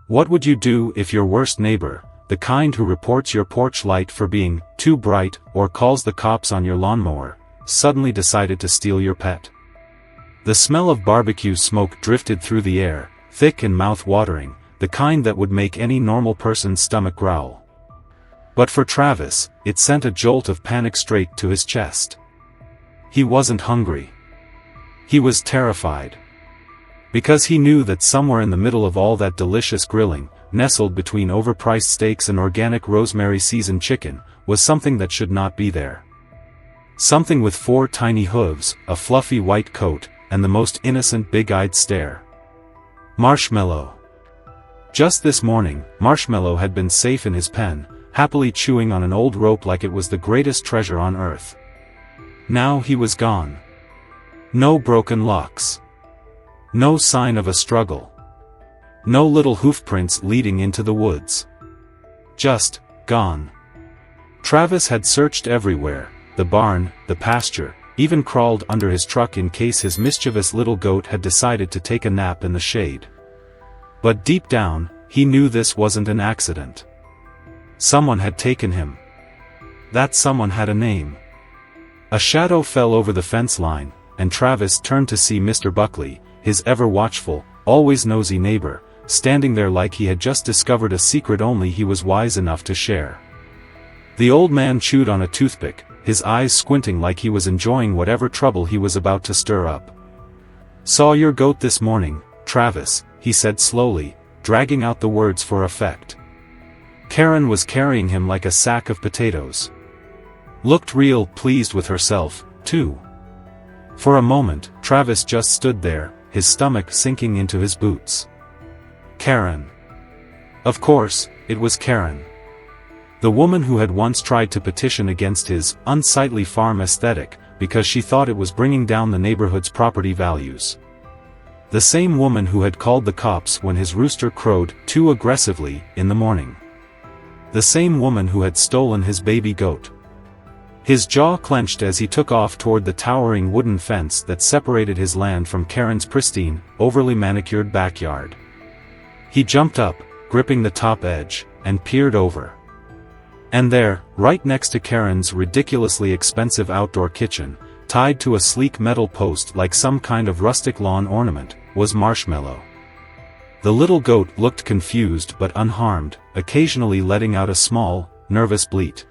What would you do if your worst neighbor, the kind who reports your porch light for being too bright or calls the cops on your lawnmower, suddenly decided to steal your pet? The smell of barbecue smoke drifted through the air, thick and mouth-watering, the kind that would make any normal person's stomach growl. But for Travis, it sent a jolt of panic straight to his chest. He wasn't hungry. He was terrified. Because he knew that somewhere in the middle of all that delicious grilling, nestled between overpriced steaks and organic rosemary seasoned chicken, was something that should not be there. Something with 4 tiny hooves, a fluffy white coat, and the most innocent big-eyed stare. Marshmallow. Just this morning, Marshmallow had been safe in his pen, happily chewing on an old rope like it was the greatest treasure on earth. Now he was gone. No broken locks. No sign of a struggle. No little hoofprints leading into the woods. Just gone. Travis had searched everywhere, the barn, the pasture, even crawled under his truck in case his mischievous little goat had decided to take a nap in the shade. But deep down, he knew this wasn't an accident. Someone had taken him. That someone had a name. A shadow fell over the fence line, and Travis turned to see Mr. Buckley, his ever-watchful, always nosy neighbor, standing there like he had just discovered a secret only he was wise enough to share. The old man chewed on a toothpick, his eyes squinting like he was enjoying whatever trouble he was about to stir up. "Saw your goat this morning, Travis," he said slowly, dragging out the words for effect. Karen was carrying him like a sack of potatoes. Looked real pleased with herself, too. For a moment, Travis just stood there, his stomach sinking into his boots. Karen. Of course, it was Karen. The woman who had once tried to petition against his unsightly farm aesthetic, because she thought it was bringing down the neighborhood's property values. The same woman who had called the cops when his rooster crowed too aggressively in the morning. The same woman who had stolen his baby goat. His jaw clenched as he took off toward the towering wooden fence that separated his land from Karen's pristine, overly manicured backyard. He jumped up, gripping the top edge, and peered over. And there, right next to Karen's ridiculously expensive outdoor kitchen, tied to a sleek metal post like some kind of rustic lawn ornament, was Marshmallow. The little goat looked confused but unharmed, occasionally letting out a small, nervous bleat.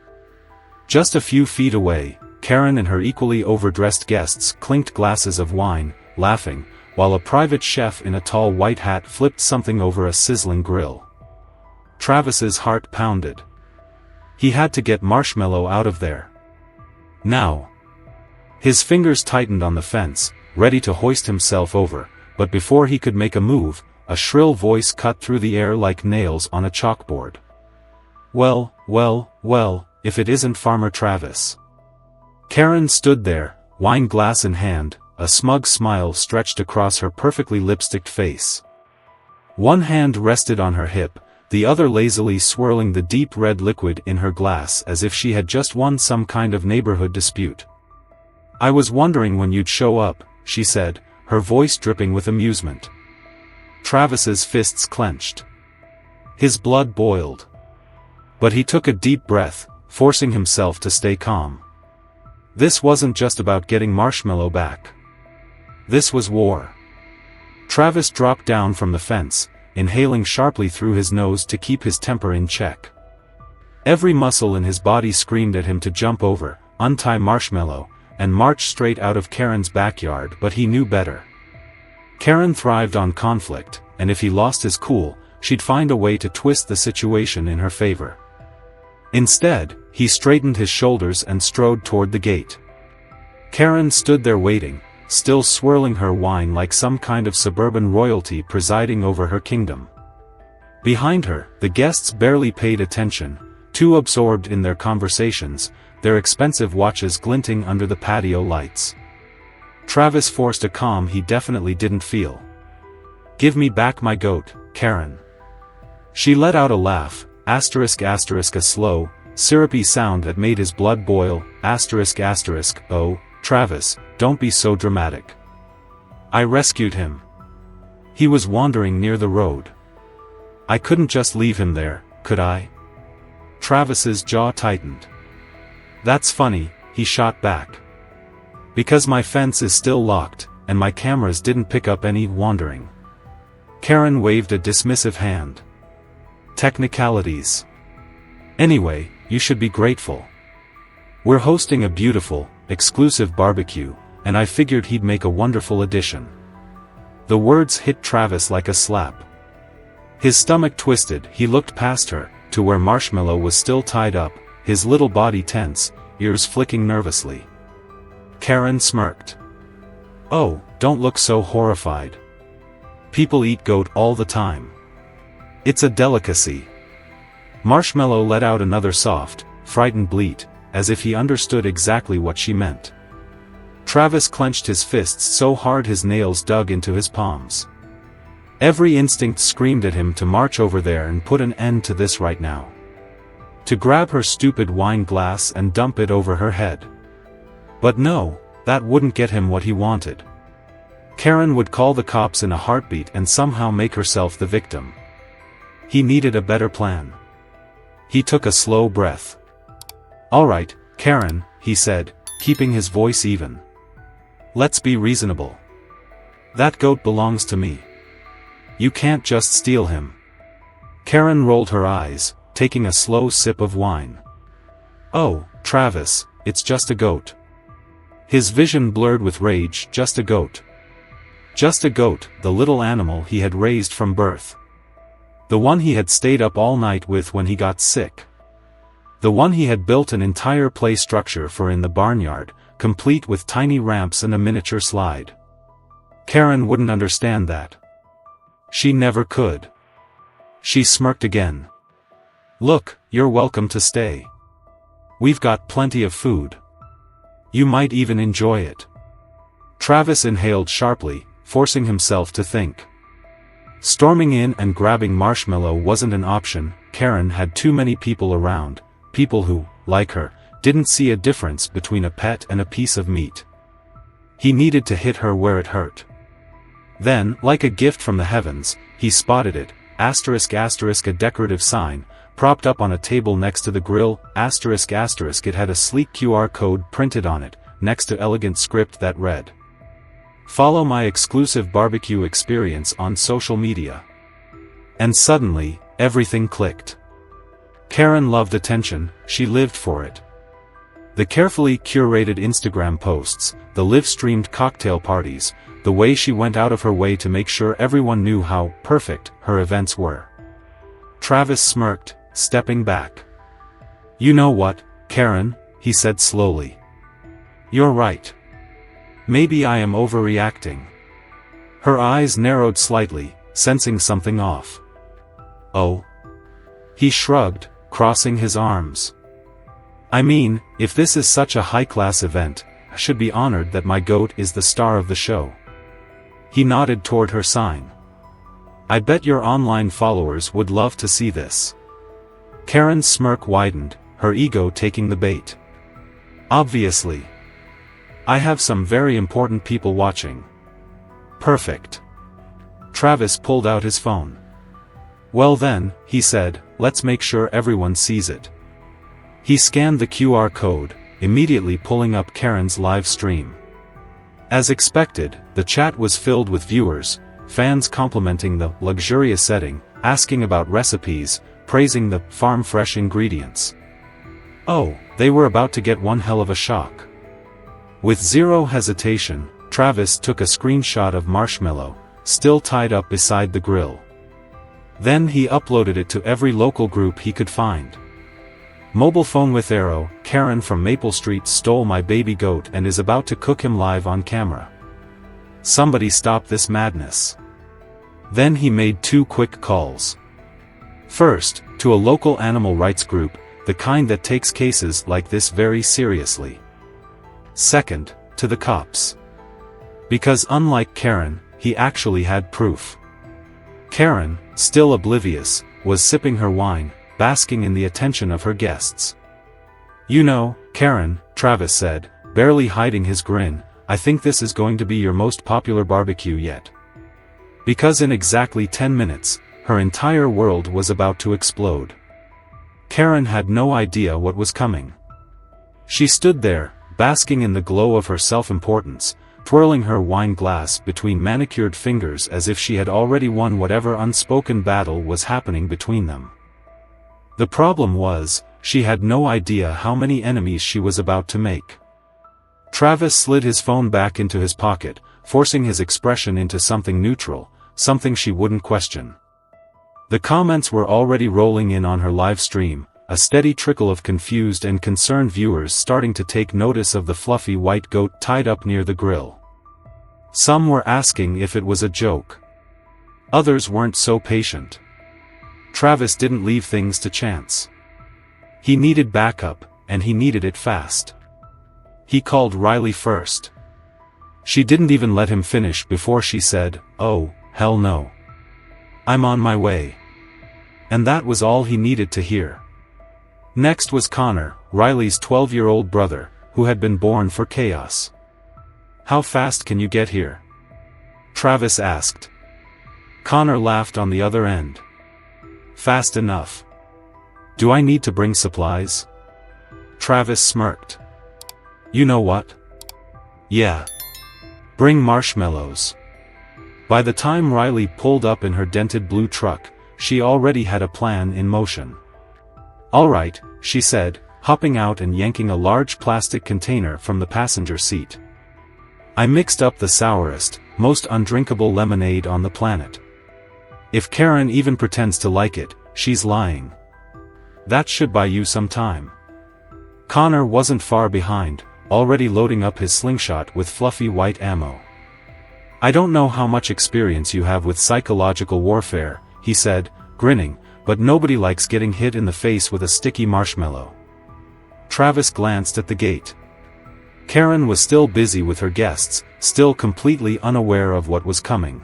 Just a few feet away, Karen and her equally overdressed guests clinked glasses of wine, laughing, while a private chef in a tall white hat flipped something over a sizzling grill. Travis's heart pounded. He had to get Marshmallow out of there. Now. His fingers tightened on the fence, ready to hoist himself over, but before he could make a move, a shrill voice cut through the air like nails on a chalkboard. "Well, well, well, if it isn't Farmer Travis." Karen stood there, wine glass in hand, a smug smile stretched across her perfectly lipsticked face. One hand rested on her hip, the other lazily swirling the deep red liquid in her glass as if she had just won some kind of neighborhood dispute. "I was wondering when you'd show up," she said, her voice dripping with amusement. Travis's fists clenched. His blood boiled. But he took a deep breath, forcing himself to stay calm. This wasn't just about getting Marshmallow back. This was war. Travis dropped down from the fence, inhaling sharply through his nose to keep his temper in check. Every muscle in his body screamed at him to jump over, untie Marshmallow, and march straight out of Karen's backyard, but he knew better. Karen thrived on conflict, and if he lost his cool, she'd find a way to twist the situation in her favor. Instead, he straightened his shoulders and strode toward the gate. Karen stood there waiting, still swirling her wine like some kind of suburban royalty presiding over her kingdom. Behind her, the guests barely paid attention, too absorbed in their conversations, their expensive watches glinting under the patio lights. Travis forced a calm he definitely didn't feel. "Give me back my goat, Karen." She let out a laugh, ***, a slow, syrupy sound that made his blood boil, ***, "Oh, Travis, don't be so dramatic. I rescued him. He was wandering near the road. I couldn't just leave him there, could I? Travis's jaw tightened. That's funny, he shot back. Because my fence is still locked, and my cameras didn't pick up any wandering. Karen waved a dismissive hand. Technicalities. Anyway, you should be grateful. We're hosting a beautiful, exclusive barbecue, and I figured he'd make a wonderful addition. The words hit Travis like a slap. His stomach twisted. He looked past her, to where Marshmallow was still tied up, his little body tense, ears flicking nervously. Karen smirked. Oh, don't look so horrified. People eat goat all the time. It's a delicacy. Marshmallow let out another soft, frightened bleat, as if he understood exactly what she meant. Travis clenched his fists so hard his nails dug into his palms. Every instinct screamed at him to march over there and put an end to this right now. To grab her stupid wine glass and dump it over her head. But no, that wouldn't get him what he wanted. Karen would call the cops in a heartbeat and somehow make herself the victim. He needed a better plan. He took a slow breath. All right, Karen, he said, keeping his voice even. Let's be reasonable. That goat belongs to me. You can't just steal him. Karen rolled her eyes, taking a slow sip of wine. Oh, Travis, it's just a goat. His vision blurred with rage. Just a goat. Just a goat, the little animal he had raised from birth. The one he had stayed up all night with when he got sick. The one he had built an entire play structure for in the barnyard, complete with tiny ramps and a miniature slide. Karen wouldn't understand that. She never could. She smirked again. Look, you're welcome to stay. We've got plenty of food. You might even enjoy it. Travis inhaled sharply, forcing himself to think. Storming in and grabbing Marshmallow wasn't an option. Karen had too many people around, people who, like her, didn't see a difference between a pet and a piece of meat. He needed to hit her where it hurt. Then, like a gift from the heavens, he spotted it, ***, a decorative sign, propped up on a table next to the grill, ***. It had a sleek QR code printed on it, next to elegant script that read, "Follow my exclusive barbecue experience on social media." And suddenly, everything clicked. Karen loved attention, she lived for it. The carefully curated Instagram posts, the live-streamed cocktail parties, the way she went out of her way to make sure everyone knew how perfect her events were. Travis smirked, stepping back. You know what, Karen, he said slowly. You're right. Maybe I am overreacting. Her eyes narrowed slightly, sensing something off. Oh? He shrugged, crossing his arms. I mean, if this is such a high-class event, I should be honored that my goat is the star of the show. He nodded toward her sign. I bet your online followers would love to see this. Karen's smirk widened, her ego taking the bait. Obviously. I have some very important people watching. Perfect. Travis pulled out his phone. Well then, he said, let's make sure everyone sees it. He scanned the QR code, immediately pulling up Karen's live stream. As expected, the chat was filled with viewers, fans complimenting the luxurious setting, asking about recipes, praising the farm-fresh ingredients. Oh, they were about to get one hell of a shock. With zero hesitation, Travis took a screenshot of Marshmallow, still tied up beside the grill. Then he uploaded it to every local group he could find. Mobile phone with arrow, Karen from Maple Street stole my baby goat and is about to cook him live on camera. Somebody stop this madness. Then he made 2 quick calls. First, to a local animal rights group, the kind that takes cases like this very seriously. Second, to the cops. Because unlike Karen, he actually had proof. Karen, still oblivious, was sipping her wine, basking in the attention of her guests. You know, Karen, Travis said, barely hiding his grin, I think this is going to be your most popular barbecue yet. Because in exactly 10 minutes, her entire world was about to explode. Karen had no idea what was coming. She stood there, basking in the glow of her self-importance, twirling her wine glass between manicured fingers as if she had already won whatever unspoken battle was happening between them. The problem was, she had no idea how many enemies she was about to make. Travis slid his phone back into his pocket, forcing his expression into something neutral, something she wouldn't question. The comments were already rolling in on her live stream, a steady trickle of confused and concerned viewers starting to take notice of the fluffy white goat tied up near the grill. Some were asking if it was a joke. Others weren't so patient. Travis didn't leave things to chance. He needed backup, and he needed it fast. He called Riley first. She didn't even let him finish before she said, "Oh, hell no. I'm on my way." And that was all he needed to hear. Next was Connor, Riley's 12-year-old brother, who had been born for chaos. "How fast can you get here?" Travis asked. Connor laughed on the other end. "Fast enough. Do I need to bring supplies?" Travis smirked. "You know what? Yeah. Bring marshmallows." By the time Riley pulled up in her dented blue truck, she already had a plan in motion. "All right," she said, hopping out and yanking a large plastic container from the passenger seat. "I mixed up the sourest, most undrinkable lemonade on the planet. If Karen even pretends to like it, she's lying. That should buy you some time." Connor wasn't far behind, already loading up his slingshot with fluffy white ammo. "I don't know how much experience you have with psychological warfare," he said, grinning, "but nobody likes getting hit in the face with a sticky marshmallow." Travis glanced at the gate. Karen was still busy with her guests, still completely unaware of what was coming.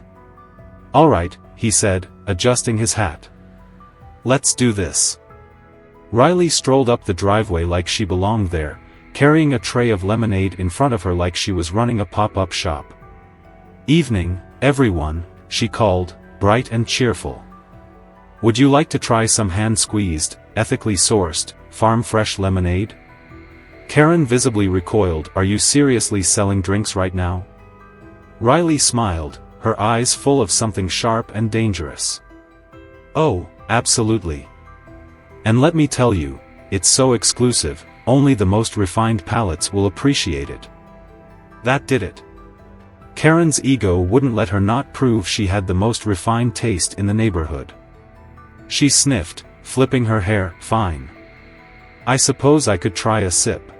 "All right," he said, adjusting his hat. "Let's do this." Riley strolled up the driveway like she belonged there, carrying a tray of lemonade in front of her like she was running a pop-up shop. "Evening, everyone," she called, bright and cheerful. "Would you like to try some hand-squeezed, ethically sourced, farm-fresh lemonade?" Karen visibly recoiled. "Are you seriously selling drinks right now?" Riley smiled, her eyes full of something sharp and dangerous. "Oh, absolutely. And let me tell you, it's so exclusive, only the most refined palates will appreciate it." That did it. Karen's ego wouldn't let her not prove she had the most refined taste in the neighborhood. She sniffed, flipping her hair. "Fine. I suppose I could try a sip."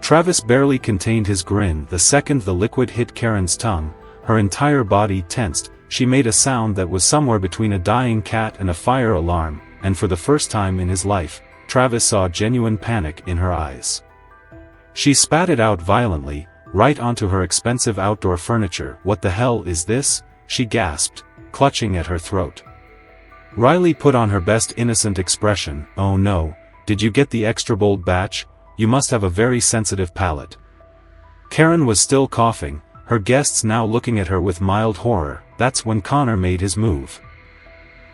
Travis barely contained his grin the second the liquid hit Karen's tongue. Her entire body tensed. She made a sound that was somewhere between a dying cat and a fire alarm, and for the first time in his life, Travis saw genuine panic in her eyes. She spat it out violently, right onto her expensive outdoor furniture. "What the hell is this?" she gasped, clutching at her throat. Riley put on her best innocent expression. "Oh no, did you get the extra bold batch? You must have a very sensitive palate." Karen was still coughing, her guests now looking at her with mild horror. That's when Connor made his move.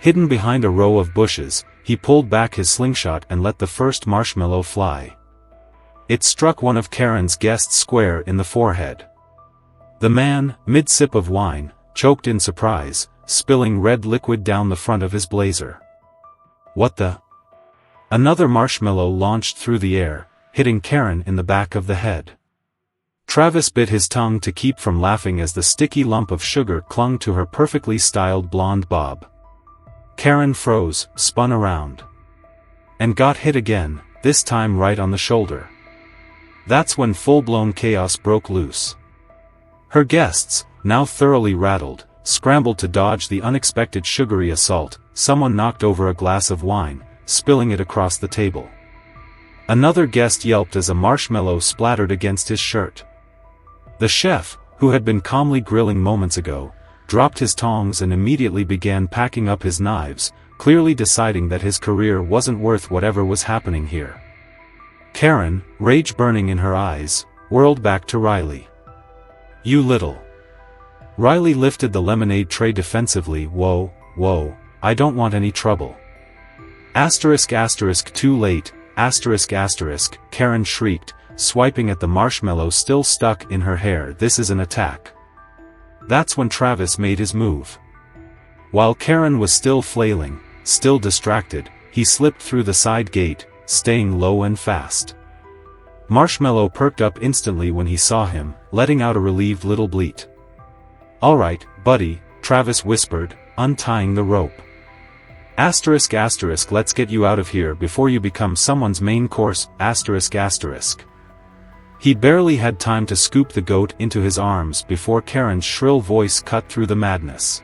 Hidden behind a row of bushes, he pulled back his slingshot and let the first marshmallow fly. It struck one of Karen's guests square in the forehead. The man, mid-sip of wine, choked in surprise, spilling red liquid down the front of his blazer. "What the?" Another marshmallow launched through the air, hitting Karen in the back of the head. Travis bit his tongue to keep from laughing as the sticky lump of sugar clung to her perfectly styled blonde bob. Karen froze, spun around. And got hit again, this time right on the shoulder. That's when full-blown chaos broke loose. Her guests, now thoroughly rattled, scrambled to dodge the unexpected sugary assault. Someone knocked over a glass of wine, spilling it across the table. Another guest yelped as a marshmallow splattered against his shirt. The chef, who had been calmly grilling moments ago, dropped his tongs and immediately began packing up his knives, clearly deciding that his career wasn't worth whatever was happening here. Karen, rage burning in her eyes, whirled back to Riley. "You little..." Riley lifted the lemonade tray defensively. Whoa, I don't want any trouble. Asterisk asterisk too late, asterisk asterisk, Karen shrieked, swiping at the marshmallow still stuck in her hair. This is an attack. That's when Travis made his move. While Karen was still flailing, still distracted, he slipped through the side gate, staying low and fast. Marshmallow perked up instantly when he saw him, letting out a relieved little bleat. "All right, buddy," Travis whispered, untying the rope. Asterisk asterisk, let's get you out of here before you become someone's main course, asterisk asterisk. He barely had time to scoop the goat into his arms before Karen's shrill voice cut through the madness.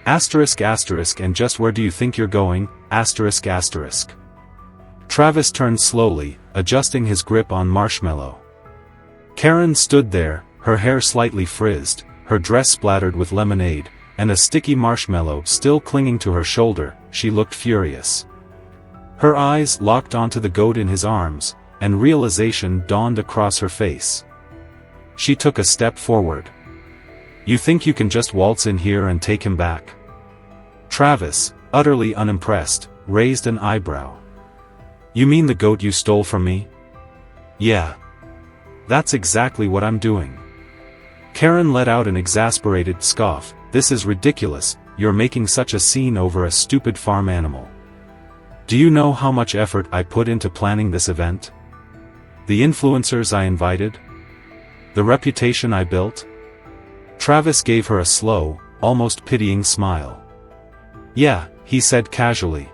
Asterisk asterisk, and just where do you think you're going, asterisk asterisk. Travis turned slowly, adjusting his grip on Marshmallow. Karen stood there, her hair slightly frizzed, her dress splattered with lemonade, and a sticky marshmallow still clinging to her shoulder. She looked furious. Her eyes locked onto the goat in his arms, and realization dawned across her face. She took a step forward. "You think you can just waltz in here and take him back?" Travis, utterly unimpressed, raised an eyebrow. "You mean the goat you stole from me?" "Yeah. That's exactly what I'm doing." Karen let out an exasperated scoff. "This is ridiculous, you're making such a scene over a stupid farm animal. Do you know how much effort I put into planning this event? The influencers I invited? The reputation I built?" Travis gave her a slow, almost pitying smile. "Yeah," he said casually.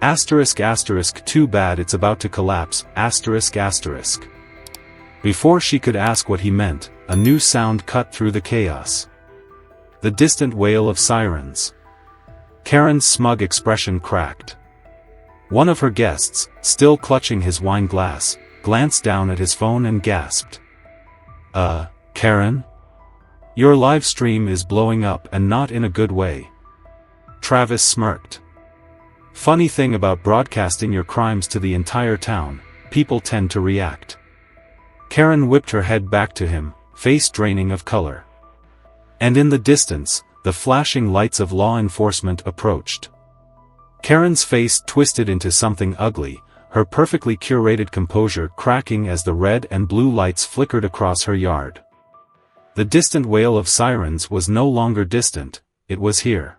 Asterisk asterisk, too bad it's about to collapse, asterisk asterisk. Before she could ask what he meant, a new sound cut through the chaos. The distant wail of sirens. Karen's smug expression cracked. One of her guests, still clutching his wine glass, glanced down at his phone and gasped. Karen? Your live stream is blowing up, and not in a good way." Travis smirked. "Funny thing about broadcasting your crimes to the entire town, people tend to react." Karen whipped her head back to him, face draining of color. And in the distance, the flashing lights of law enforcement approached. Karen's face twisted into something ugly, her perfectly curated composure cracking as the red and blue lights flickered across her yard. The distant wail of sirens was no longer distant, it was here.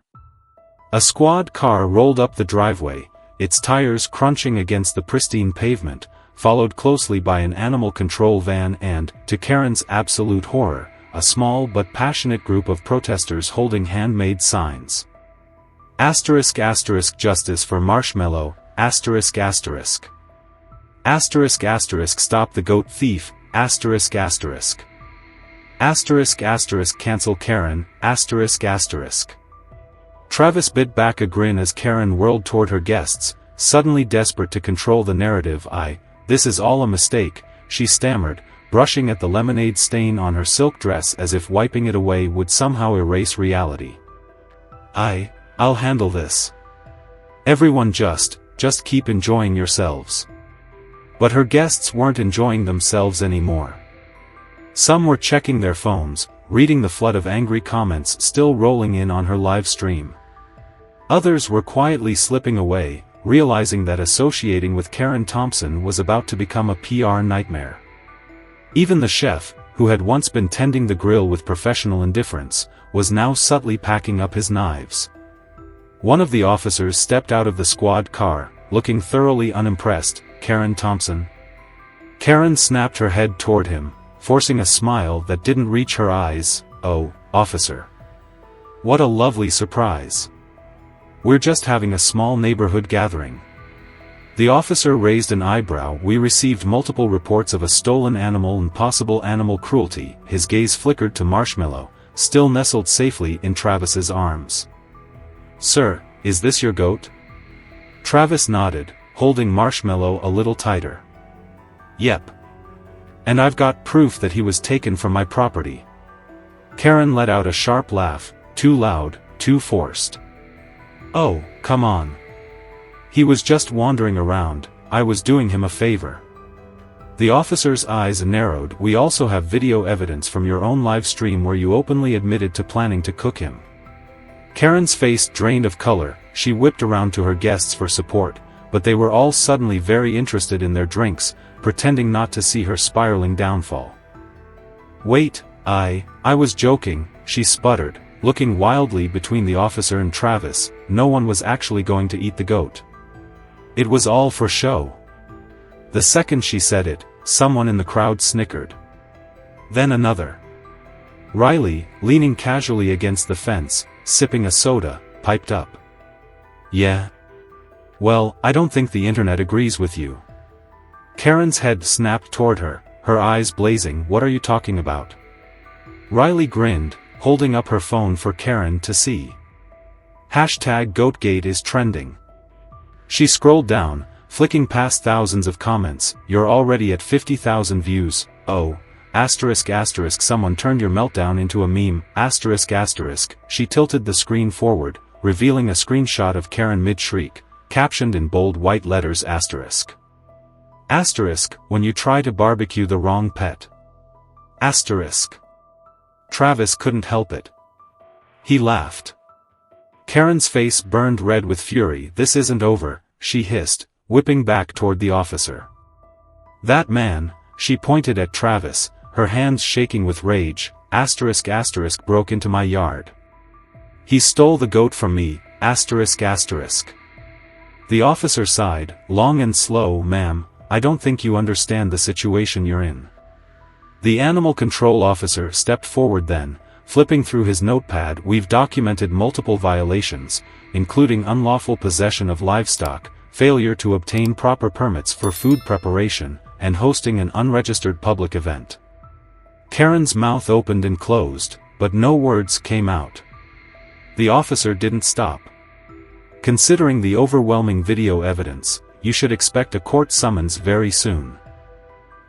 A squad car rolled up the driveway, its tires crunching against the pristine pavement, followed closely by an animal control van and, to Karen's absolute horror, a small but passionate group of protesters holding handmade signs. Asterisk asterisk, justice for Marshmallow, asterisk asterisk. Asterisk asterisk, stop the goat thief, asterisk asterisk. Asterisk asterisk, cancel Karen, asterisk asterisk. Travis bit back a grin as Karen whirled toward her guests, suddenly desperate to control the narrative. This is all a mistake," she stammered, brushing at the lemonade stain on her silk dress as if wiping it away would somehow erase reality. I'll handle this. Everyone just keep enjoying yourselves." But her guests weren't enjoying themselves anymore. Some were checking their phones, reading the flood of angry comments still rolling in on her live stream. Others were quietly slipping away, realizing that associating with Karen Thompson was about to become a PR nightmare. Even the chef, who had once been tending the grill with professional indifference, was now subtly packing up his knives. One of the officers stepped out of the squad car, looking thoroughly unimpressed. "Karen Thompson?" Karen snapped her head toward him, forcing a smile that didn't reach her eyes. "Oh, officer. What a lovely surprise. We're just having a small neighborhood gathering." The officer raised an eyebrow. "We received multiple reports of a stolen animal and possible animal cruelty." His gaze flickered to Marshmallow, still nestled safely in Travis's arms. "Sir, is this your goat?" Travis nodded, holding Marshmallow a little tighter. "Yep. And I've got proof that he was taken from my property." Karen let out a sharp laugh, too loud, too forced. "Oh, come on. He was just wandering around, I was doing him a favor." The officer's eyes narrowed. "We also have video evidence from your own live stream where you openly admitted to planning to cook him." Karen's face drained of color. She whipped around to her guests for support, but they were all suddenly very interested in their drinks, pretending not to see her spiraling downfall. "Wait, I was joking," she sputtered, looking wildly between the officer and Travis. No one was actually going to eat the goat. It was all for show. The second she said it, someone in the crowd snickered. Then another. Riley, leaning casually against the fence, sipping a soda, piped up. "Yeah. Well, I don't think the internet agrees with you." Karen's head snapped toward her, her eyes blazing. "What are you talking about?" Riley grinned, holding up her phone for Karen to see. #GoatGate is trending. She scrolled down, flicking past thousands of comments. "You're already at 50,000 views, oh, ***, someone turned your meltdown into a meme, ***. She tilted the screen forward, revealing a screenshot of Karen mid-shriek, captioned in bold white letters ***. When you try to barbecue the wrong pet. ***. Travis couldn't help it. He laughed. Karen's face burned red with fury. "This isn't over," she hissed, whipping back toward the officer. "That man," she pointed at Travis, her hands shaking with rage, ***, broke into my yard. He stole the goat from me, ***. The officer sighed, long and slow. "Ma'am, I don't think you understand the situation you're in." The animal control officer stepped forward then, flipping through his notepad. "We've documented multiple violations, including unlawful possession of livestock, failure to obtain proper permits for food preparation, and hosting an unregistered public event." Karen's mouth opened and closed, but no words came out. The officer didn't stop. "Considering the overwhelming video evidence, you should expect a court summons very soon."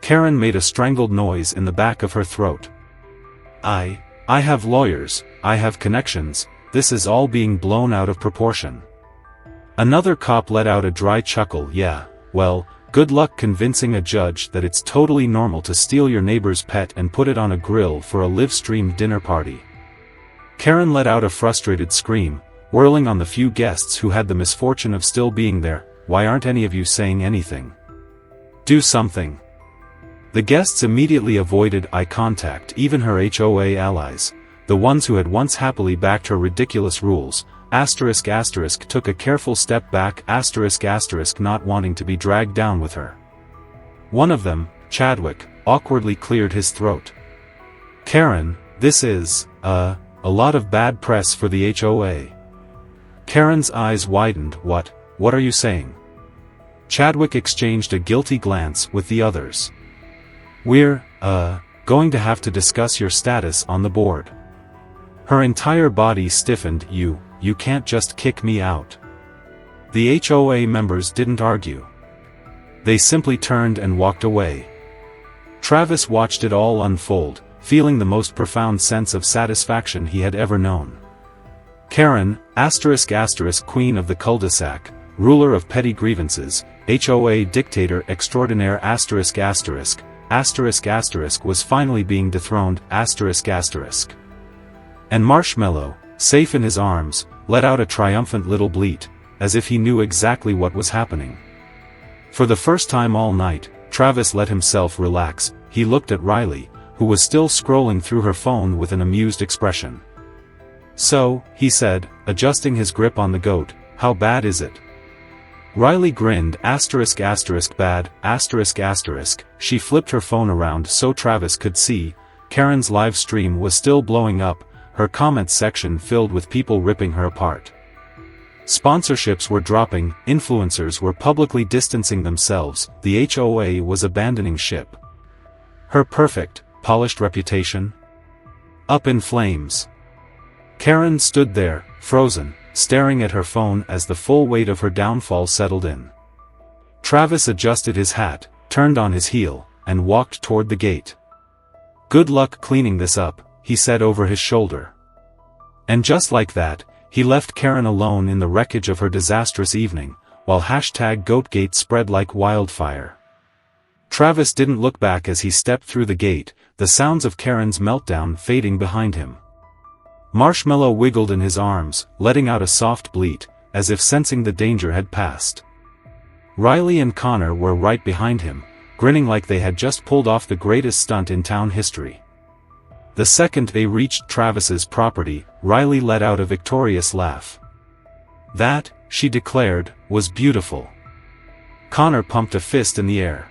Karen made a strangled noise in the back of her throat. I have lawyers, I have connections, this is all being blown out of proportion." Another cop let out a dry chuckle. "Yeah, well, good luck convincing a judge that it's totally normal to steal your neighbor's pet and put it on a grill for a live-streamed dinner party." Karen let out a frustrated scream, whirling on the few guests who had the misfortune of still being there. "Why aren't any of you saying anything? Do something." The guests immediately avoided eye contact, even her HOA allies, the ones who had once happily backed her ridiculous rules, ***, took a careful step back, ***, not wanting to be dragged down with her. One of them, Chadwick, awkwardly cleared his throat. "Karen, this is, a lot of bad press for the HOA." Karen's eyes widened. What are you saying?" Chadwick exchanged a guilty glance with the others. "We're, going to have to discuss your status on the board." Her entire body stiffened. You can't just kick me out." The HOA members didn't argue. They simply turned and walked away. Travis watched it all unfold, feeling the most profound sense of satisfaction he had ever known. Karen, ***, queen of the cul-de-sac, ruler of petty grievances, HOA dictator extraordinaire ***, was finally being dethroned, ***. And Marshmallow, safe in his arms, let out a triumphant little bleat, as if he knew exactly what was happening. For the first time all night, Travis let himself relax. He looked at Riley, who was still scrolling through her phone with an amused expression. "So," he said, adjusting his grip on the goat, "how bad is it?" Riley grinned, ***, bad, ***. She flipped her phone around so Travis could see. Karen's live stream was still blowing up, her comments section filled with people ripping her apart. Sponsorships were dropping, influencers were publicly distancing themselves, the HOA was abandoning ship. Her perfect, polished reputation? Up in flames. Karen stood there, frozen, staring at her phone as the full weight of her downfall settled in. Travis adjusted his hat, turned on his heel, and walked toward the gate. "Good luck cleaning this up," he said over his shoulder. And just like that, he left Karen alone in the wreckage of her disastrous evening, while #GoatGate spread like wildfire. Travis didn't look back as he stepped through the gate, the sounds of Karen's meltdown fading behind him. Marshmallow wiggled in his arms, letting out a soft bleat, as if sensing the danger had passed. Riley and Connor were right behind him, grinning like they had just pulled off the greatest stunt in town history. The second they reached Travis's property, Riley let out a victorious laugh. That, she declared, was beautiful. Connor pumped a fist in the air.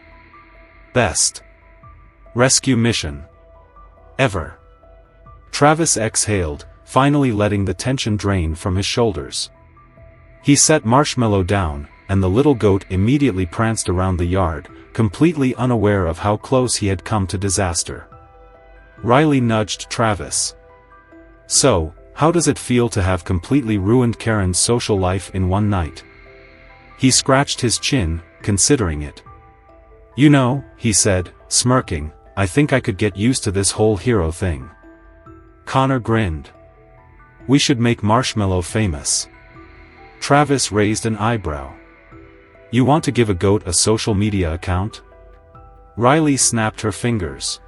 Best rescue mission ever. Travis exhaled, finally letting the tension drain from his shoulders. He set Marshmallow down, and the little goat immediately pranced around the yard, completely unaware of how close he had come to disaster. Riley nudged Travis. So, how does it feel to have completely ruined Karen's social life in one night? He scratched his chin, considering it. You know, he said, smirking, I think I could get used to this whole hero thing. Connor grinned. We should make Marshmallow famous. Travis raised an eyebrow. You want to give a goat a social media account? Riley snapped her fingers.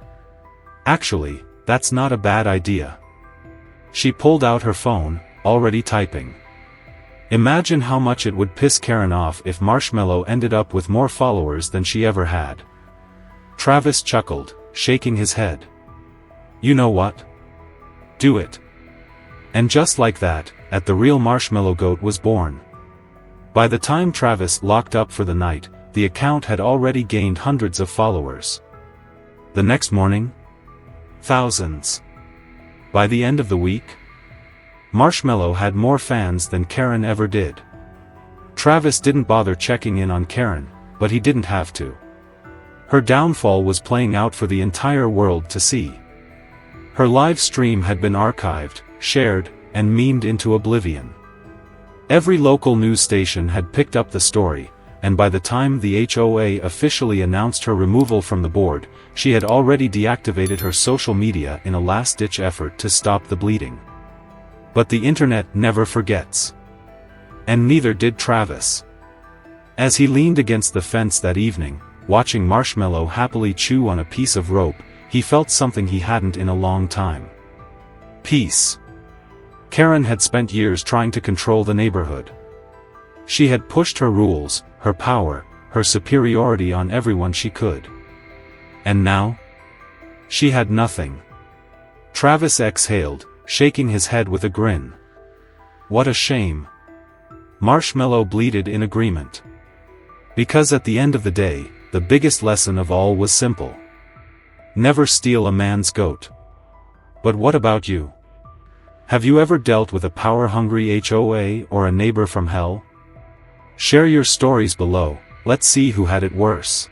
Actually, that's not a bad idea. She pulled out her phone, already typing. Imagine how much it would piss Karen off if Marshmallow ended up with more followers than she ever had. Travis chuckled, shaking his head. You know what? Do it. And just like that, at the real Marshmallow Goat was born. By the time Travis locked up for the night, the account had already gained hundreds of followers. The next morning? Thousands. By the end of the week? Marshmallow had more fans than Karen ever did. Travis didn't bother checking in on Karen, but he didn't have to. Her downfall was playing out for the entire world to see. Her live stream had been archived, shared, and memed into oblivion. Every local news station had picked up the story, and by the time the HOA officially announced her removal from the board, she had already deactivated her social media in a last-ditch effort to stop the bleeding. But the internet never forgets. And neither did Travis. As he leaned against the fence that evening, watching Marshmallow happily chew on a piece of rope, he felt something he hadn't in a long time. Peace. Karen had spent years trying to control the neighborhood. She had pushed her rules, her power, her superiority on everyone she could. And now? She had nothing. Travis exhaled, shaking his head with a grin. What a shame. Marshmallow bleated in agreement. Because at the end of the day, the biggest lesson of all was simple. Never steal a man's goat. But what about you? Have you ever dealt with a power-hungry HOA or a neighbor from hell? Share your stories below, let's see who had it worse.